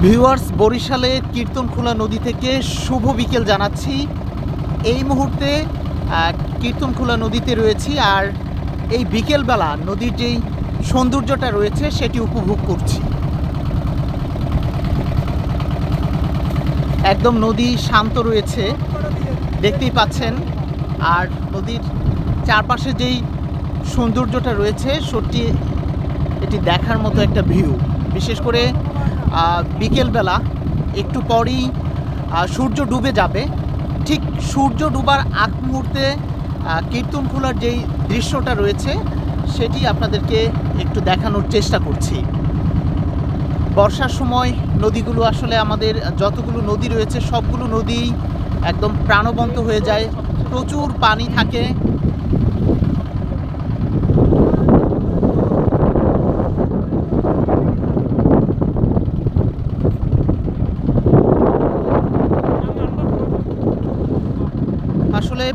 Viewers, বরিশালের কীর্তনখোলা নদী থেকে শুভ বিকেল জানাচ্ছি। এই মুহূর্তে কীর্তনখোলা নদীতে রয়েছি, আর এই বিকেলবেলা নদীর যেই সৌন্দর্যটা রয়েছে সেটি উপভোগ করছি। একদম নদী শান্ত রয়েছে, দেখতেই পাচ্ছেন। আর নদীর চারপাশে যেই সৌন্দর্যটা রয়েছে সত্যি এটি দেখার মতো একটা ভিউ। বিশেষ করে বিকেলবেলা একটু পরেই সূর্য ডুবে যাবে। ঠিক সূর্য ডুবার আগ মুহূর্তে কীর্তনখোলার যেই দৃশ্যটা রয়েছে সেটি আপনাদেরকে একটু দেখানোর চেষ্টা করছি। বর্ষার সময় নদীগুলো আসলে আমাদের যতগুলো নদী রয়েছে সবগুলো নদী একদম প্রাণবন্ত হয়ে যায়, প্রচুর পানি থাকে। আসলে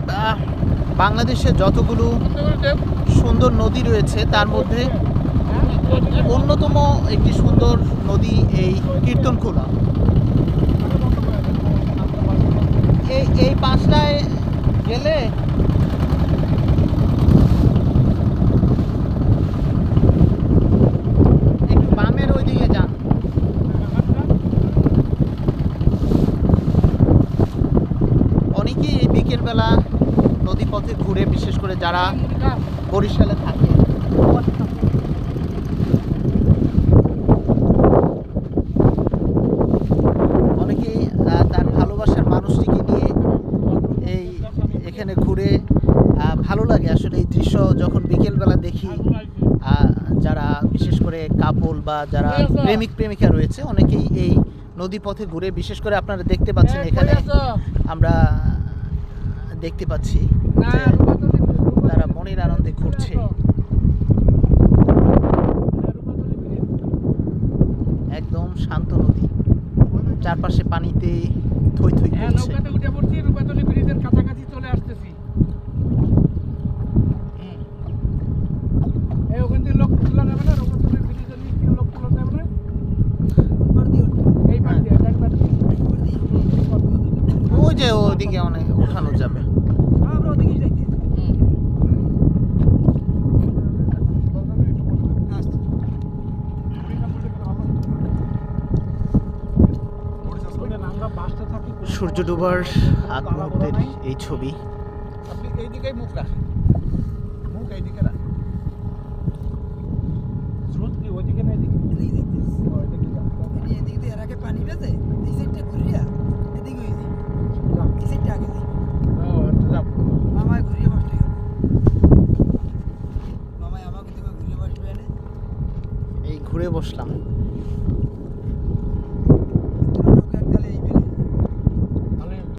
বাংলাদেশে যতগুলো সুন্দর নদী রয়েছে তার মধ্যে অন্যতম একটি সুন্দর নদী এই কীর্তনখোলা। এই পাঁচটায় গেলে একটু বামের ওই দিকে যান। অনেকেই এই বিকেলবেলা নদীপথে ঘুরে, বিশেষ করে যারা বরিশালে থাকে। অনেকেই তার ভালোবাসার মানুষটিকে নিয়ে এখানে ঘুরে ভালো লাগে। আসলে এই দৃশ্য যখন বিকেলবেলা দেখি, যারা বিশেষ করে কাপল বা যারা প্রেমিক প্রেমিকা রয়েছে অনেকেই এই নদীপথে ঘুরে। বিশেষ করে আপনারা দেখতে পাচ্ছেন, এখানে আমরা দেখতে পাচ্ছি যে তারা মনের আনন্দে ঘুরছে। একদম শান্ত নদী, চারপাশে পানিতে থই থই করছে। ওই যে ওদিকে অনেক ওঠানো যাবে। সূর্য ডুবার আগ মুহূর্তের এই ছবি। আপনি এইদিকেই মুখ রাখেন, মুখ এইদিকে রাখেন। স্রোত কি ওইদিকে না এদিকে? এদিকে দেখতেছি। এদিকে দিয়ে রাখে পানি বেজে এই সাইডটা ঘুরিয়া এদিকে হই যায়। এই সাইডটা আগে যাই। যাব মামা ঘুরিয়ে বসতে হবে। মামা আমাকে তুমি ঘুরিয়ে বসবে না? এই ঘুরে বসলাম।